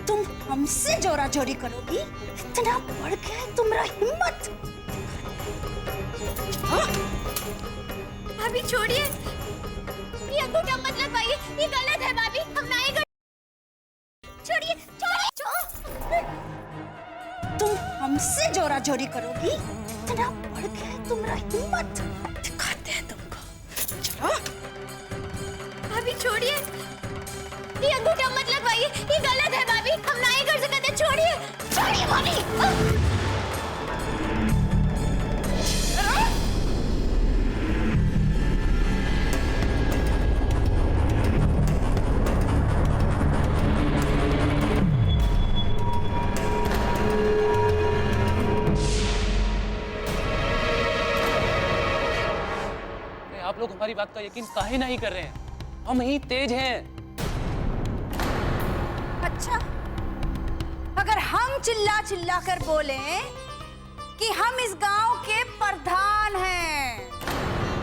Speaker 5: तुम हमसे जोरा जोरी करोगी? इतना बढ़ गया है तुम्हारा हिम्मत? हाँ?
Speaker 1: भाभी छोड़िए, ये अंगूठा मत लगाइए, ये गलत है भाभी। हम नहीं कर। छोड़िए, छोड़िए।
Speaker 5: तुम हमसे जोरा जोरी करोगी? इतना बढ़ गया है तुम्हारा हिम्मत? दिखाते हैं तुमको। चलो।
Speaker 1: भाभी छोड़िए, ये अंगूठा मत लगवाइए, ये गलत है भाभी। हम नहीं कर सकते। छोड़िए, छोड़िए भाभी।
Speaker 6: आप लोग हमारी बात का यकीन काहे नहीं कर रहे हैं? हम ही तेज हैं।
Speaker 5: अच्छा, अगर हम चिल्ला चिल्ला कर बोले कि हम इस गांव के प्रधान हैं,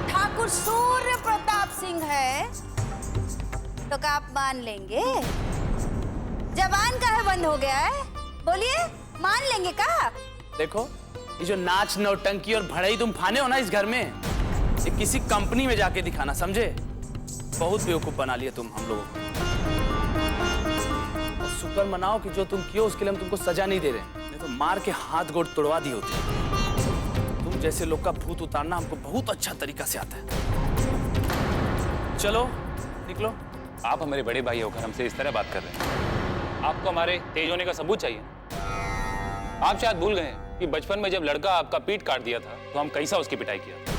Speaker 5: ठाकुर सूर्य प्रताप सिंह है, तो क्या आप मान लेंगे? जबान काहे बंद हो गया है? बोलिए, मान लेंगे का?
Speaker 3: देखो, ये जो नाच नौटंकी और भड़ई तुम फाने हो ना इस घर में, ये किसी कंपनी में जाके दिखाना, समझे? बहुत बेवकूफ बना लिया तुम हम लोगों को। और शुक्र मनाओ कि जो तुम किए उसके लिए हम तुमको सजा नहीं दे रहे, नहीं तो मार के हाथ गोड़ तोड़वा दिए होते। तुम जैसे लोग का भूत उतारना हमको बहुत अच्छा तरीका से आता है। चलो निकलो।
Speaker 6: आप हमारे बड़े भाई होकर हमसे इस तरह बात कर रहे हैं। आपको हमारे तेज होने का सबूत चाहिए। आप शायद भूल गए कि बचपन में जब लड़का आपका पीठ काट दिया था तो हम कैसा उसकी पिटाई किया था।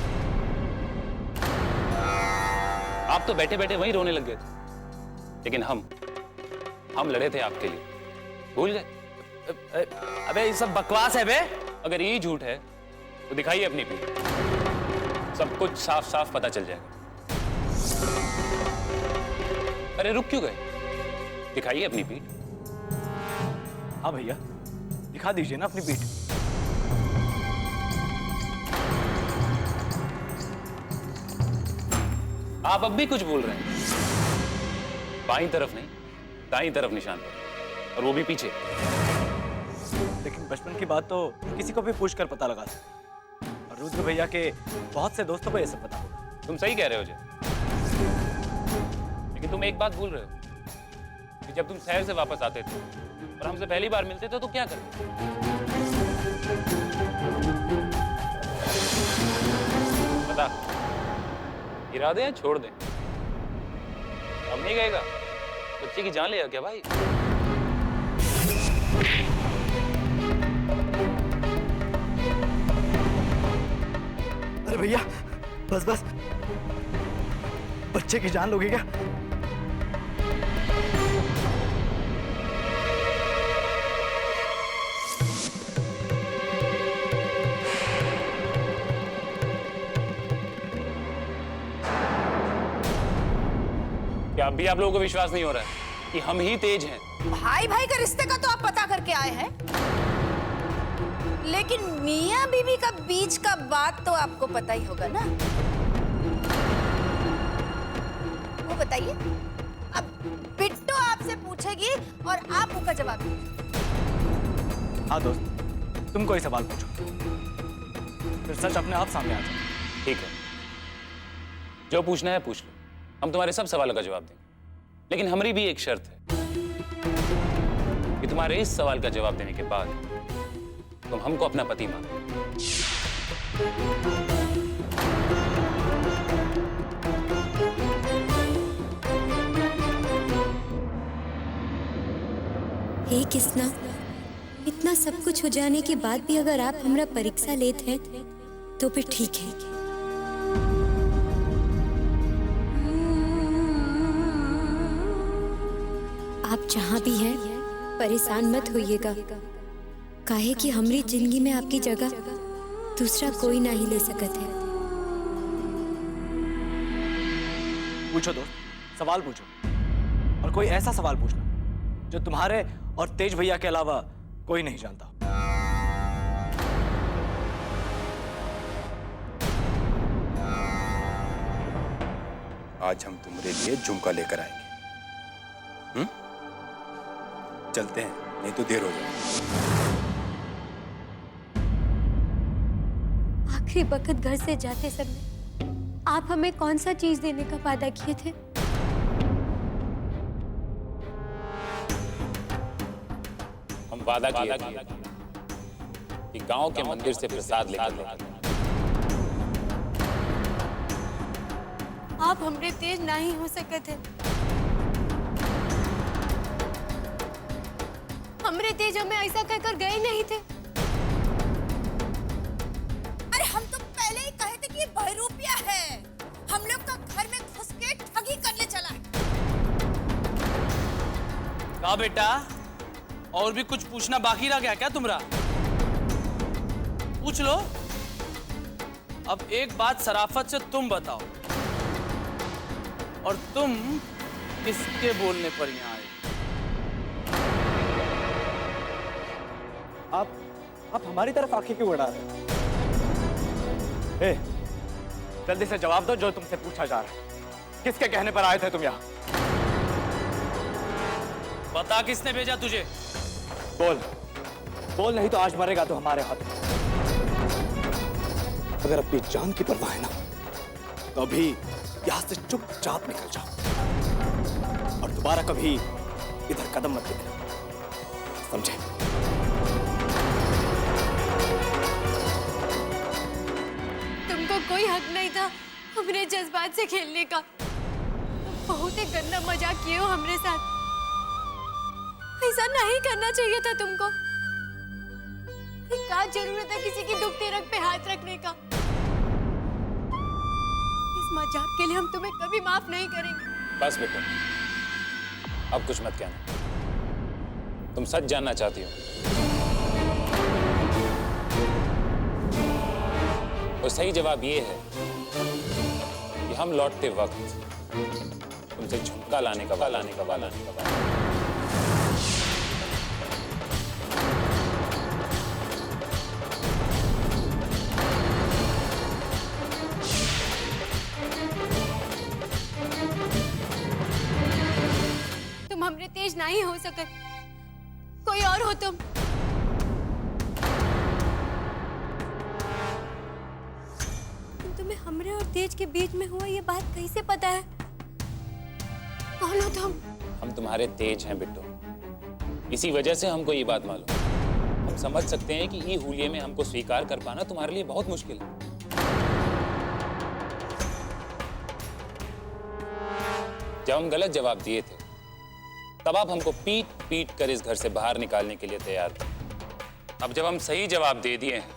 Speaker 6: आप तो बैठे बैठे वहीं रोने लग गए थे, लेकिन हम लड़े थे आपके लिए। भूल गए?
Speaker 3: अबे ये सब बकवास है बे।
Speaker 6: अगर ये झूठ है तो दिखाइए अपनी पीठ, सब कुछ साफ साफ पता चल जाएगा। अरे रुक क्यों गए? दिखाइए अपनी पीठ।
Speaker 2: हाँ भैया, दिखा दीजिए ना अपनी पीठ।
Speaker 6: आप अब भी कुछ बोल रहे हैं। बाईं तरफ नहीं, दाईं तरफ निशान पर, और वो भी पीछे।
Speaker 2: लेकिन बचपन की बात तो किसी को भी पूछ कर पता लगा सकते। और रुद्र भैया के बहुत से दोस्तों को ये सब पता होगा।
Speaker 6: तुम सही कह रहे हो जी। लेकिन तुम एक बात भूल रहे हो कि जब तुम शहर से वापस आते थे और हमसे पहली बार मिलते थे तो क्या करते? बता, इरादे हैं छोड़ दे। अब नहीं गएगा? बच्चे की जान लेगा क्या भाई?
Speaker 2: अरे भैया बस बस, बच्चे की जान लोगे क्या?
Speaker 6: क्या अब भी आप लोगों को विश्वास नहीं हो रहा है कि हम ही तेज हैं?
Speaker 5: भाई भाई का रिश्ते का तो आप पता करके आए हैं, लेकिन मियां बीवी का बीच का बात तो आपको पता ही होगा ना। वो बताइए, अब बिट्टू आपसे पूछेगी और आप उसका जवाब दीजिए।
Speaker 2: हाँ दोस्त, तुम कोई सवाल पूछो, फिर सच अपने आप सामने आ जाए।
Speaker 6: ठीक है, जो पूछना है पूछ लो, हम तुम्हारे सब सवालों का जवाब देंगे। लेकिन हमारी भी एक शर्त है कि तुम्हारे इस सवाल का जवाब देने के बाद तुम हमको अपना पति मानो।
Speaker 1: हे किसना, इतना सब कुछ हो जाने के बाद भी अगर आप हमरा परीक्षा लेते हैं तो फिर ठीक है। आप जहां भी हैं परेशान मत होइएगा, काहे कि हमारी जिंदगी में आपकी जगह दूसरा कोई ना ही ले सकत है।
Speaker 2: पूछो दोस्त, सवाल पूछो, और कोई ऐसा सवाल पूछना जो तुम्हारे और तेज भैया के अलावा कोई नहीं जानता।
Speaker 9: आज हम तुम्हारे लिए झुमका लेकर आएंगे। चलते हैं, नहीं तो देर हो जाएगी।
Speaker 1: आखिरी वक्त घर से जाते समय आप हमें कौन सा चीज देने का वादा किए थे?
Speaker 6: हम वादा किए थे कि गांव के मंदिर से प्रसाद लेकर आएंगे।
Speaker 1: आप हमरे तेज ना ही हो सके थे। हमरे तेज हमें ऐसा कहकर गए नहीं थे।
Speaker 5: अरे हम तो पहले ही कहे थे कि ये बहरूपिया है, हम लोग का घर में घुस के ठगी करने चला है।
Speaker 3: कहा बेटा, और भी कुछ पूछना बाकी रह गया क्या तुम्हारा? पूछ लो। अब एक बात शराफत से तुम बताओ, और तुम किसके बोलने पर यहाँ आए?
Speaker 2: आप हमारी तरफ आंखें क्यों बढ़ा रहे हो? ए, जल्दी से जवाब दो जो तुमसे पूछा जा रहा है। किसके कहने पर आए थे तुम यहाँ?
Speaker 3: बता, किसने भेजा तुझे?
Speaker 2: बोल बोल, नहीं तो आज मरेगा तो हमारे हाथ में। अगर अपनी जान की परवाह है ना, तो अभी यहां से चुपचाप निकल जाओ और दोबारा कभी इधर कदम मत रखना, समझे?
Speaker 1: तुमको कोई हक नहीं था हमरे जज्बात से खेलने का। बहुत ही गंदा मजाक किए हो हमरे साथ। ऐसा नहीं करना चाहिए था तुमको। क्या जरूरत है किसी की दुख तिरक पे हाथ रखने का? इस मजाक के लिए हम तुम्हें कभी माफ नहीं करेंगे।
Speaker 6: बस बेटा, अब कुछ मत कहना। तुम सच जानना चाहती हो तो सही जवाब ये है कि हम लौटते वक्त तुमसे झुमका लाने का वादा।
Speaker 1: तुम हमरे तेज नहीं हो सके, कोई और हो तुम। तुम्हें हमरे और तेज के बीच में हुआ ये बात कैसे पता है? कौन हो तुम?
Speaker 6: हम तुम्हारे तेज हैं बिट्टो। इसी वजह से हमको ये बात मालूम। हम समझ सकते हैं कि ई हुलिये में हमको स्वीकार कर पाना तुम्हारे लिए बहुत मुश्किल है। जब हम गलत जवाब दिए थे तब आप हमको पीट पीट कर इस घर से बाहर निकालने के लिए तैयार थे। अब जब हम सही जवाब दे दिए हैं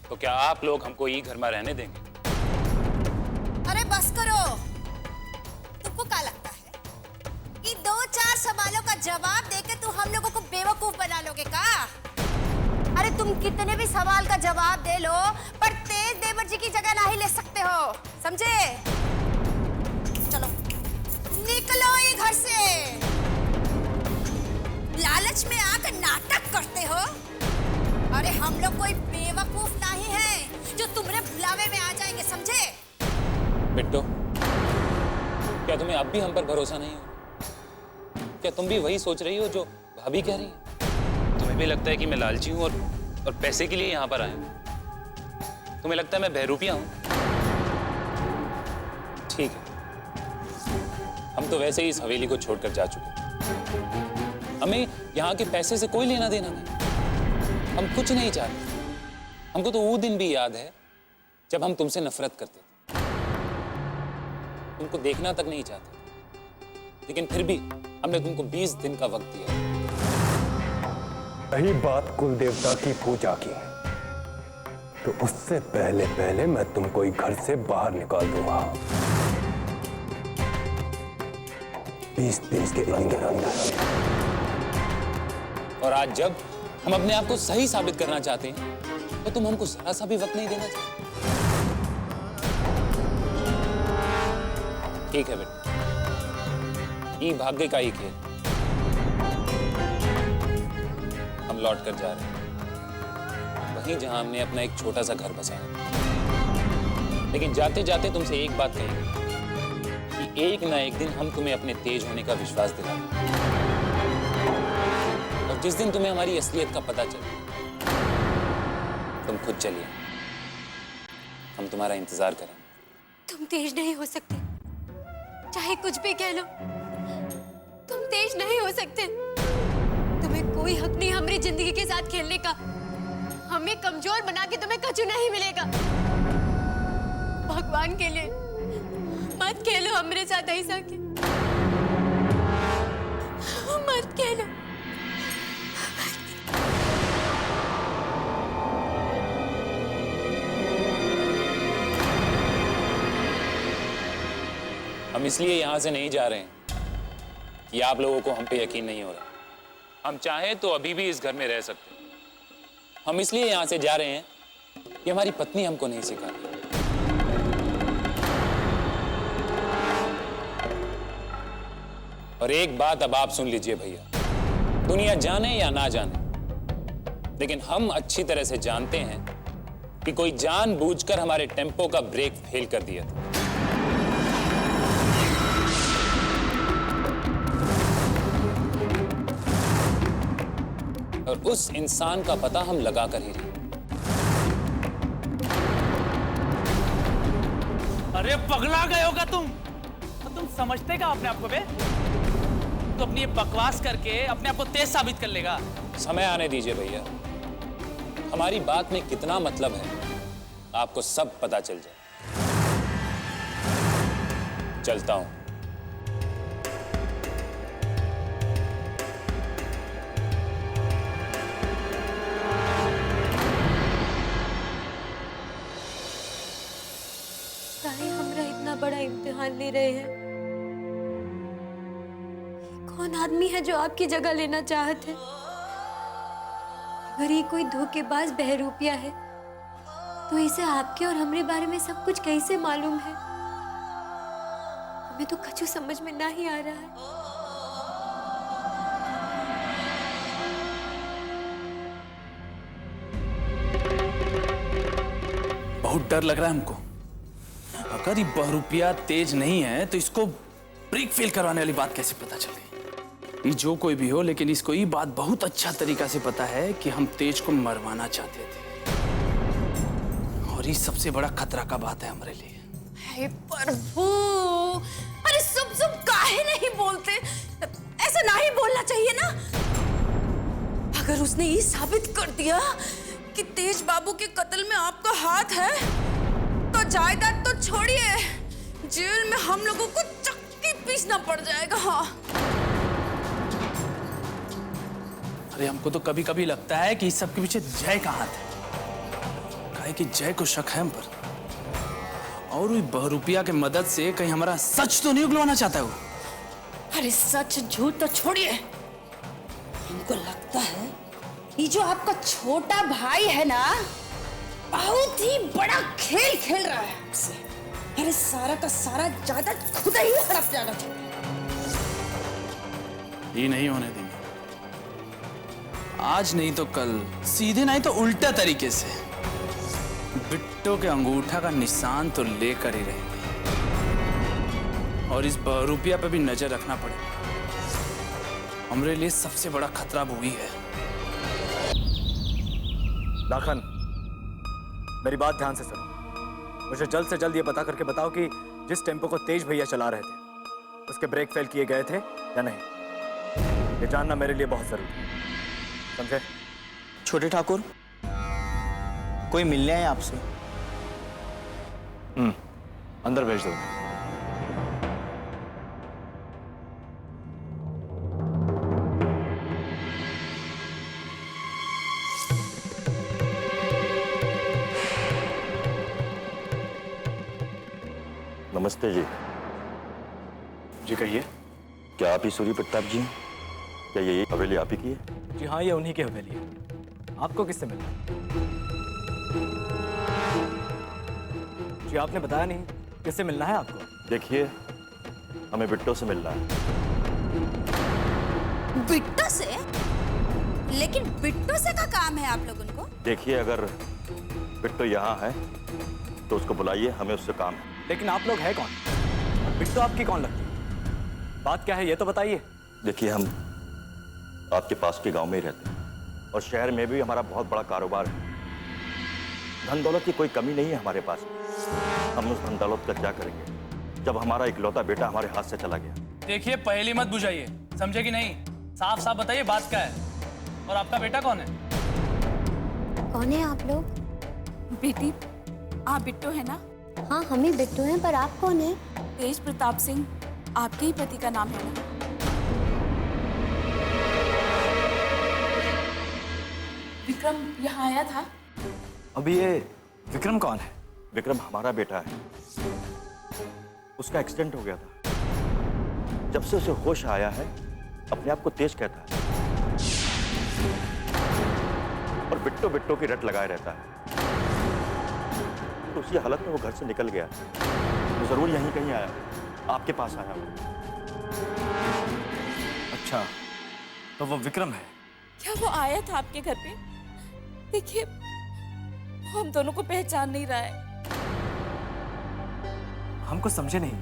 Speaker 6: तो क्या आप लोग हमको ई घर में रहने देंगे?
Speaker 5: अरे बस करो। तुमको क्या लगता है कि 2-4 सवालों का जवाब देके तू हम लोगों को बेवकूफ बना लोगे का? अरे तुम कितने भी सवाल का जवाब दे लो पर तेज देवर जी की जगह नहीं ले सकते हो, समझे? चलो निकलो ये घर से। लालच में आकर नाटक करते हो। अरे हम लोग कोई बेवकूफ नहीं है जो तुम्हारे बुलावे में आ जाएंगे, समझे?
Speaker 6: बिट्टो, क्या तुम्हें अब भी हम पर भरोसा नहीं हो? क्या तुम भी वही सोच रही हो जो भाभी कह रही है? तुम्हें भी लगता है कि मैं लालची हूं और पैसे के लिए यहां पर आया हूं? तुम्हें लगता है मैं बहरूपिया हूं? ठीक है, हम तो वैसे ही इस हवेली को छोड़कर जा चुके हैं। हमें यहाँ के पैसे से कोई लेना देना नहीं। हम कुछ नहीं चाहते। हमको तो वो दिन भी याद है जब हम तुमसे नफरत करते थे, तुमको देखना तक नहीं चाहते, लेकिन फिर भी हमने तुमको 20 दिन का वक्त दिया।
Speaker 9: रही बात कुल देवता की पूजा की, तो उससे पहले पहले मैं तुमको एक घर से बाहर निकाल दूंगा। 20 दिन के अंदर।
Speaker 6: और आज जब हम अपने आप को सही साबित करना चाहते हैं तो तुम हमको जरा सा भी वक्त नहीं देना चाहते। ठीक है बेटा, ये भाग्य का ही खेल। हम लौट कर जा रहे हैं वहीं जहां हमने अपना एक छोटा सा घर बसाया। लेकिन जाते जाते तुमसे एक बात कहेंगे कि एक ना एक दिन हम तुम्हें अपने तेज होने का विश्वास दिलाएंगे। और जिस दिन तुम्हें हमारी असलियत का पता चले तुम खुद चलिए, हम तुम्हारा इंतजार करेंगे।
Speaker 1: तुम तेज नहीं हो सकते, चाहे कुछ भी कह लो। तुम तेज नहीं हो सकते। तुम्हें कोई हक नहीं हमारी जिंदगी के साथ खेलने का। हमें कमजोर बना के तुम्हें कछु नहीं मिलेगा। भगवान के लिए मत खेलो हमारे साथ ऐसा के। मत खेलो।
Speaker 6: हम इसलिए यहां से नहीं जा रहे हैं कि आप लोगों को हम पे यकीन नहीं हो रहा। हम चाहें तो अभी भी इस घर में रह सकते हैं। हम इसलिए यहां से जा रहे हैं कि हमारी पत्नी हमको नहीं सिखाती। और एक बात अब आप सुन लीजिए भैया, दुनिया जाने या ना जाने, लेकिन हम अच्छी तरह से जानते हैं कि कोई जानबूझकर हमारे टेम्पो का ब्रेक फेल कर दिया था। और उस इंसान का पता हम लगा कर ही रहे।
Speaker 3: अरे पगला गए होगा तुम? तो तुम समझते क्या अपने आप को बे? तो अपनी ये बकवास करके अपने आप को तेज साबित कर लेगा।
Speaker 6: समय आने दीजिए भैया, हमारी बात में कितना मतलब है आपको सब पता चल जाए। चलता हूं।
Speaker 1: काहे हमरा इतना बड़ा इम्तिहान ले रहे हैं? कौन आदमी है जो आपकी जगह लेना चाहते हैं? अगर ये कोई धोखेबाज बहरूपिया है तो इसे आपके और हमरे बारे में सब कुछ कैसे मालूम है? हमें तो कछु समझ में ना ही आ रहा है।
Speaker 3: बहुत डर लग रहा है हमको। अगर ये बहरूपिया तेज नहीं है तो इसको ब्रेक फेल करवाने वाली बात कैसे पता चल गई? ये जो कोई भी हो, लेकिन इसको ये बात बहुत अच्छा तरीका से पता है कि हम तेज को मरवाना चाहते थे। और ये सबसे बड़ा खतरा का बात है हमारे लिए।
Speaker 5: हे प्रभु, अरे सब तुम काहे नहीं बोलते? ऐसा नहीं बोलना चाहिए ना। अगर उसने ये साबित कर दिया कि तेज बाबू के कत्ल में आपका हाथ है, तो जायदाद तो छोड़िए, जेल में हम लोगों को चक्की पीसना पड़ जाएगा। हाँ,
Speaker 3: अरे हमको तो कभी कभी लगता है कि इस सब के पीछे जय का हाथ है। काहे कि जय को शक है हम पर, और वही बहरूपिया के मदद से कहीं हमारा सच तो नहीं उगलवाना चाहता है वो।
Speaker 5: अरे सच झूठ तो छोड़िए, हमको लगता है ये जो आपका छोटा भाई है ना, बहुत ही बड़ा खेल खेल रहा है आपसे। अरे सारा का सारा जायदाद खुद ही हड़प जाना चाहिए।
Speaker 3: ये नहीं होने देंगे, आज नहीं तो कल, सीधे नहीं तो उल्टा तरीके से बिट्टो के अंगूठा का निशान तो लेकर ही रहेंगे, और इस बहरूपिया पे भी नजर रखना पड़ेगा। हमारे लिए सबसे बड़ा खतरा वो ही है।
Speaker 2: लाखन, मेरी बात ध्यान से सुनो। मुझे जल्द से जल्द ये पता करके बताओ कि जिस टेम्पो को तेज भैया चला रहे थे, उसके ब्रेक फेल किए गए थे या नहीं। ये जानना मेरे लिए बहुत जरूरी है, समझे?
Speaker 10: छोटे ठाकुर, कोई मिलने आया आपसे?
Speaker 2: अंदर भेज दो।
Speaker 11: नमस्ते जी।
Speaker 2: जी कहिए।
Speaker 11: क्या आप ही सूर्य प्रताप जी हैं? क्या ये हवेली आप ही की है?
Speaker 2: जी हाँ, ये उन्हीं की हवेली है। आपको किससे मिलना? जी आपने बताया नहीं, किससे मिलना है आपको?
Speaker 11: देखिए, हमें बिट्टो से मिलना है।
Speaker 5: बिट्टो से? लेकिन बिट्टो से का काम है आप लोगों को?
Speaker 11: देखिए, अगर बिट्टो यहाँ है तो उसको बुलाइए, हमें उससे काम है।
Speaker 2: लेकिन आप लोग है कौन? बिट्टो आपकी कौन लगती है? बात क्या है ये तो बताइए।
Speaker 11: देखिए, हम आपके पास के गांव में ही रहते हैं, और शहर में भी हमारा बहुत बड़ा कारोबार है। धन दौलत की कोई कमी नहीं है हमारे पास। हम उस धन दौलत का क्या करेंगे जब हमारा इकलौता बेटा हमारे हाथ से चला गया?
Speaker 3: देखिए, पहली मत बुझाइए, समझे कि नहीं? साफ साफ बताइए बात क्या है, और आपका बेटा कौन है?
Speaker 4: कौन है आप लोग?
Speaker 12: बेटी, आप बिट्टो है ना?
Speaker 4: हाँ, हम ही बिट्टू हैं, पर आप कौन है?
Speaker 12: तेज प्रताप सिंह आपके ही पति का नाम है ना? विक्रम यहाँ आया था?
Speaker 2: अभी ये विक्रम कौन है?
Speaker 11: विक्रम हमारा बेटा है। उसका एक्सीडेंट हो गया था। जब से उसे होश आया है, अपने आप को तेज कहता है, और बिट्टो बिट्टो की रट लगाए रहता है। तो उसी हालत में वो घर से निकल गया। वो जरूर यहीं कहीं आया, आपके पास आया वो।
Speaker 2: अच्छा, तो वो विक्रम है?
Speaker 12: क्या वो आया था आपके घर पे? देखिए, वो हम दोनों को पहचान नहीं रहा है।
Speaker 2: हमको समझे नहीं,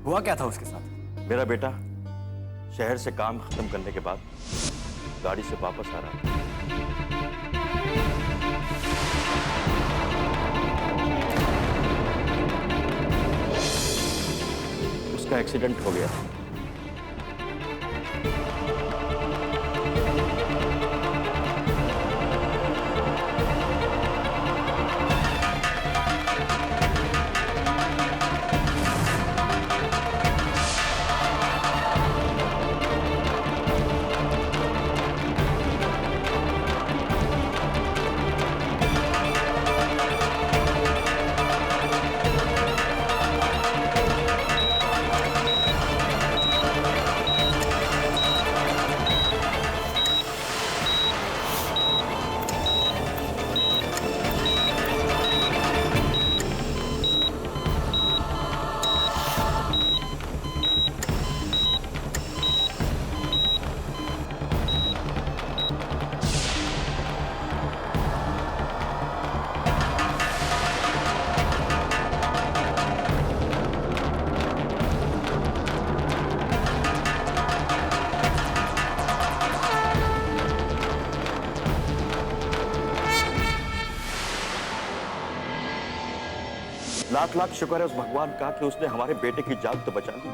Speaker 2: हुआ क्या था उसके साथ?
Speaker 11: मेरा बेटा शहर से काम खत्म करने के बाद गाड़ी से वापस आ रहा था। उसका एक्सीडेंट हो गया। लाख लाख शुक्र है उस भगवान का कि उसने हमारे बेटे की जान तो बचा ली।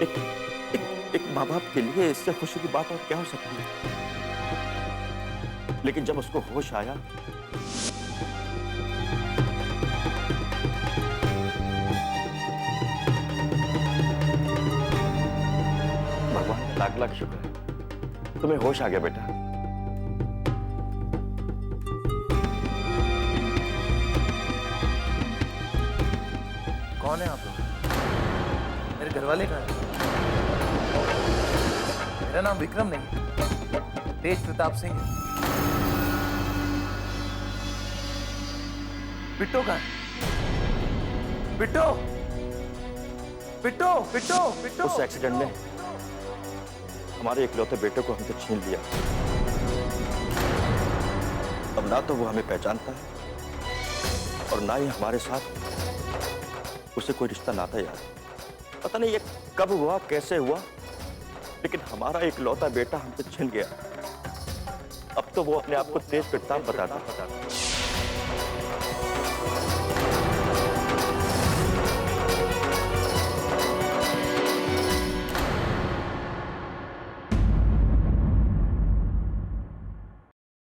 Speaker 11: एक माँ बाप के लिए इससे खुशी की बात और क्या हो सकती है। लेकिन जब उसको होश आया, भगवान का लाख लाख शुक्र है, तुम्हें होश आ गया बेटा।
Speaker 10: कौन है आप लोग? मेरे घर वाले कहाँ हैं? मेरा नाम विक्रम नहीं, तेज प्रताप सिंह है। बिट्टो कहाँ है? बिट्टो, बिट्टो, बिट्टो, बिट्टो।
Speaker 11: उस एक्सीडेंट में हमारे इकलौते बेटे को हमसे छीन लिया। अब ना तो वो हमें पहचानता है और ना ही हमारे साथ उसे कोई रिश्ता नाता याद। पता नहीं ये कब हुआ, कैसे हुआ, लेकिन हमारा इकलौता बेटा हमसे छिन गया। अब तो वो अपने आप को तेज प्रताप बताता।